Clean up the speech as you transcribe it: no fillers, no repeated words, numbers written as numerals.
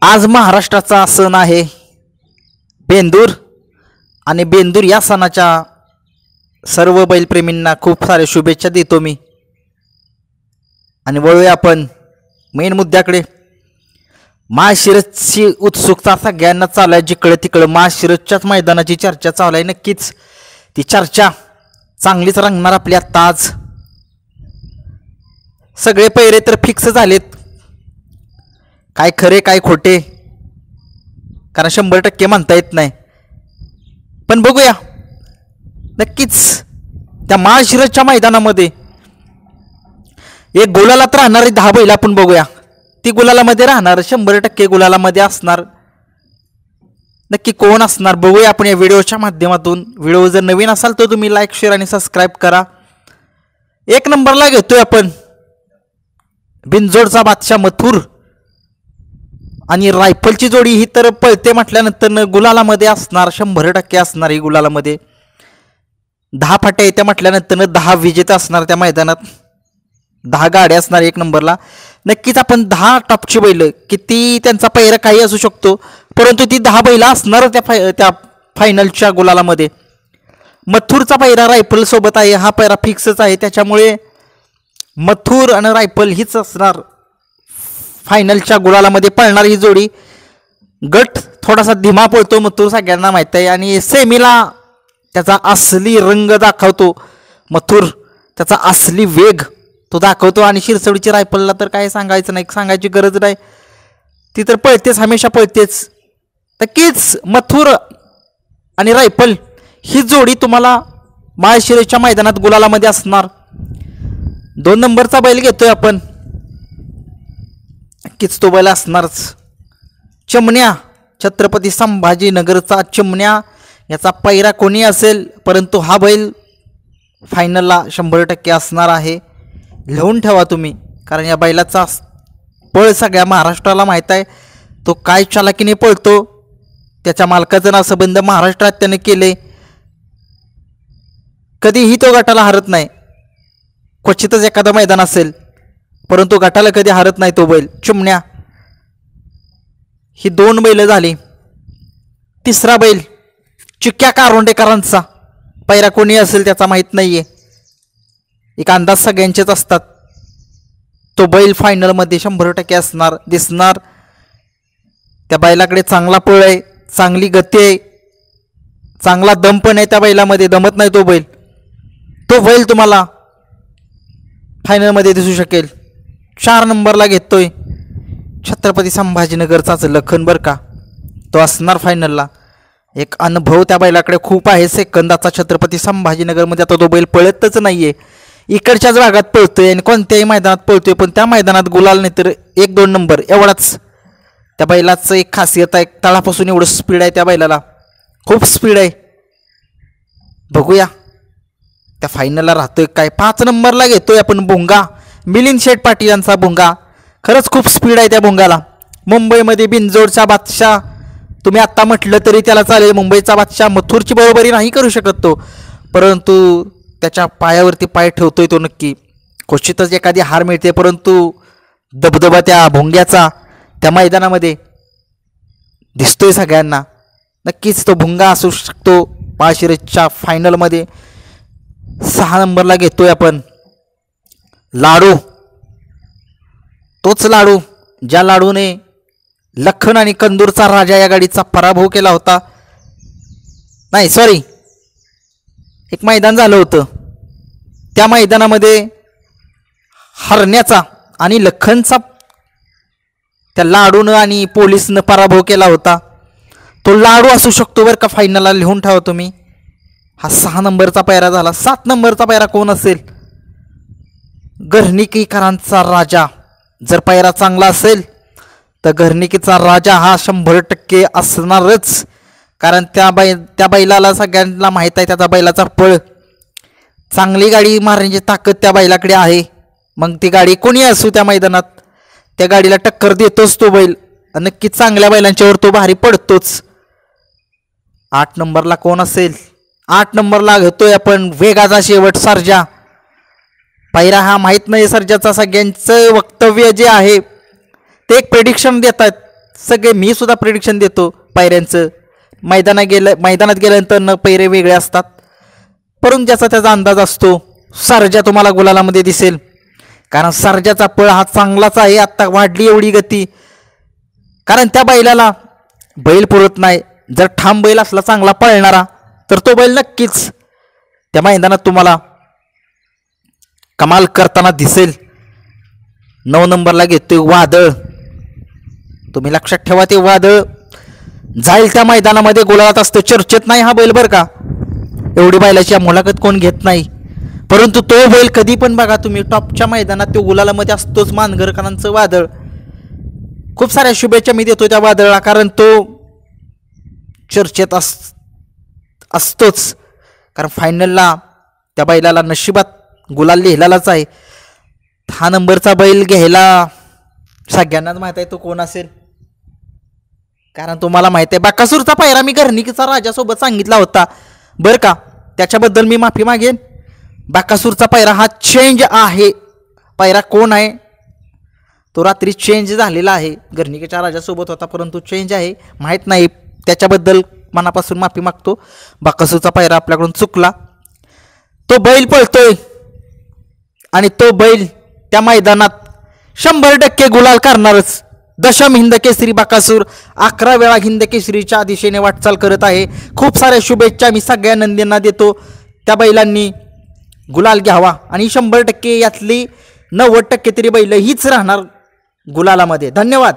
आज महाराष्ट्राचा सण आहे बेंदूर आणि बेंदूर या सणाच्या सर्व बैलप्रेमींना खूप सारे शुभेच्छा देतो मी। आणि वळूया आपण मेन मुद्द्याकडे। महाशिरसची उत्सुकता सगळ्यांना चालू आहे, जिकडे तिकडे महाशिरसच्याच मैदानाची चर्चा चालू आहे। नक्कीच ती चर्चा चांगलीच रंगणार आपल्या ताज। सगळे पैरे तर फिक्स झालेत, काय खरे काय खोटे कारण 100% म्हणता येत नाही, पण बघूया नक्कीच त्या महाशिरसच्या मैदानामध्ये एक गुलालात राहणारी 10 बैल आपण बघूया। ती गुलालामध्ये राहणार 100% गुलालामध्ये असणार, नक्की कोण असणार बघूया आपण या व्हिडिओच्या माध्यमातून। व्हिडिओ जर नवीन असाल तर तुम्ही लाईक शेअर आणि सबस्क्राईब करा। एक नंबरला घेतोय आपण बिनजोडचा बादशाह मथुर आणि रायफलची जोडी। ही तर पळते म्हटल्यानंतर गुलालामध्ये असणार, 100% असणार ही गुलालामध्ये। 10 फाट्या येत्या म्हटल्यानंतर 10 विजेता असणार त्या मैदानात, 10 गाड्या असणार एक नंबरला। नक्कीच आपण 10 टॉपची बैल, किती त्यांचा पैरा काही असू शकतो, परंतु ती 10 बैल असणार त्या फायनलच्या गुलालामध्ये। मथुरचा पैरा रायफल सोबत आहे, हा पैरा फिक्सच आहे, त्याच्यामुळे मथुर आणि रायफल हीच असणार फायनलच्या गुलालामध्ये पळणार ही जोडी। गट थोडासा धीमा पळतो मथुर सगळ्यांना माहीत आहे, आणि सेमीला त्याचा असली रंग दाखवतो मथुर, त्याचा असली वेग तो दाखवतो। आणि शिरसवडीची रायफलला तर काय सांगायचं नाही, सांगायची गरज नाही, ती तर पळतेच, हमेशा पळतेच। नक्कीच मथुर आणि रायफल ही जोडी तुम्हाला महाशिरसच्या मैदानात गुलालामध्ये असणार। 2 नंबरचा बैल घेतोय आपण, नक्कीच तो बैल असणारच चिमण्या, छत्रपती संभाजीनगरचा चिमण्या। याचा पैरा कोणी असेल, परंतु हा बैल फायनलला 100% असणार आहे, लिहून ठेवा तुम्ही, कारण या बैलाचा पळ सगळ्या महाराष्ट्राला माहीत आहे। तो काय चालाकीने पळतो, त्याच्या मालकाचं नाव संबंध महाराष्ट्रात त्याने केले, कधीही तो गटाला हरत नाही। क्वचितच एखादं मैदान असेल, परंतु गटाला कधी हरत नाही तो बैल चिमण्या। ही 2 बैल झाली। तिसरा बैल चिक्क्या कारोंडेकरांचा, पैरा कोणी असेल त्याचा माहीत नाहीये, एक अंदाज सगळ्यांचेच असतात। तो बैल फायनलमध्ये 100% असणार, दिसणार। त्या बैलाकडे चांगला पळ आहे, चांगली गती आहे, चांगला दम पण आहे त्या बैलामध्ये, दमत नाही तो बैल। तो बैल तुम्हाला फायनलमध्ये दिसू शकेल। 4 नंबरला घेतोय छत्रपती संभाजीनगरचाच लखन बर का, तो असणार फायनलला। एक अनुभव त्या बैलाकडे खूप आहे सेकंदाचा। छत्रपती संभाजीनगरमध्ये आता तो बैल पळतच नाहीये, इकडच्याच भागात पळतोय आणि कोणत्याही मैदानात पळतोय, पण त्या मैदानात गुलाल नाही तर 1-2 नंबर एवढाच त्या बैलाचं एक खासियत आहे। तळापासून एवढं स्पीड आहे त्या बैलाला, खूप स्पीड आहे। बघूया त्या फायनलला राहतोय काय। 5 नंबरला घेतोय आपण भुंगा, मिलिंद शेठ पाटील यांचा भुंगा। खरंच खूप स्पीड आहे त्या भुंगाला। मुंबईमध्ये बिनजोडचा बादशाह तुम्ही आत्ता म्हटलं तरी त्याला चालेल, मुंबईचा बादशाह मथुरची बरोबरी नाही करू शकत तो, परंतु त्याच्या पायावरती पाय ठेवतोय तो नक्की। क्वचितच एखादी हार मिळते, परंतु दबदबा त्या भुंग्याचा त्या मैदानामध्ये दिसतोय सगळ्यांना। नक्कीच तो भुंगा असू शकतो महाशिरसच्या फायनलमध्ये। 6 नंबरला घेतोय आपण लाडू, तोच लाडू ज्या लाडूने लखन आणि कंदूरचा राजा या गाडीचा पराभव केला होता। नाही सॉरी, एक मैदान झालं होतं, त्या मैदानामध्ये हरण्याचा आणि लखनचा त्या लाडूनं आणि पोलिसनं पराभव केला होता। तो लाडू असू शकतो बरं का फायनलला, लिहून ठेवा तुम्ही। हा 6 नंबरचा पैरा झाला। 7 नंबरचा पैरा कोण असेल, घरणिकीकरांचा राजा। जर पैरा चांगला असेल तर घरणिकीचा राजा हा 100% असणारच, कारण त्या बैलाला सगळ्यांना माहीत आहे, त्याचा बैलाचा पळ, चांगली गाडी मारण्याची ताकद त्या बैलाकडे आहे। मग ती गाडी कोणी असू त्या मैदानात, त्या गाडीला टक्कर देतोच तो बैल, नक्कीच चांगल्या बैलांच्यावर तो भारी पडतोच। 8 नंबरला कोण असेल, 8 नंबरला घेतोय आपण वेगाचा शेवट सर्जा। पैरा हा माहीत नाही सर्जाचा, सगळ्यांचं वक्तव्य जे आहे ते एक प्रेडिक्शन देतात सगळे मी सुद्धा प्रिडिक्शन देतो पायऱ्यांचं. मैदानात गेल्यानंतर न पैरे वेगळे असतात, परंतु ज्याचा त्याचा अंदाज असतो. सर्जा तुम्हाला गुलालामध्ये दिसेल, कारण सर्जाचा पळ हा चांगलाच आहे. आत्ता वाढली एवढी गती, कारण त्या बैलाला बैल पुरत नाही. जर ठाम बैल असला चांगला पळणारा तर तो बैल नक्कीच त्या मैदानात तुम्हाला कमाल करताना दिसेल. 9 नंबरला घेतोय वादळ. तुम्ही लक्षात ठेवा, ते वादळ जाईल त्या मैदानामध्ये गुलालात असतं. चर्चेत नाही हा बैल बरं का, एवढी बैलाची मुलाखत कोण घेत नाही, परंतु तो बैल कधी पण बघा तुम्ही टॉपच्या मैदानात तो गुलालामध्ये असतोच. मानगरकरांचं वादळ, खूप साऱ्या शुभेच्छा मी देतो त्या वादळाला, कारण तो चर्चेत असतोच. कारण फायनलला त्या बैलाला नशिबात गुलाल लिहिलाच आहे. 6 नंबरचा बैल घ्यायला सगळ्यांनाच माहीत आहे तो कोण असेल, कारण तुम्हाला माहित आहे बाकासूरचा पायरा मी घरणिकीचा राजासोबत सांगितला होता बरं का, त्याच्याबद्दल मी माफी मागेन. बाकासूरचा पायरा हा चेंज आहे. पायरा कोण आहे तो रात्री चेंज झालेला आहे. घरणिकीच्या राजासोबत होता परंतु चेंज आहे, माहीत नाही, त्याच्याबद्दल मनापासून माफी मागतो. बाकासूरचा पायरा आपल्याकडून चुकला. तो बैल पळतोय आणि तो बैल त्या मैदानात 100% गुलाल करणारच. दशम हिंद केसरी बाकासूर 11 वेळा हिंद केसरीच्या दिशेने वाटचाल करत आहे. खूप साऱ्या शुभेच्छा मी सगळ्या नंदींना देतो. त्या बैलांनी गुलाल घ्यावा आणि 100% यातली 90% तरी बैल हीच राहणार गुलालामध्ये. धन्यवाद.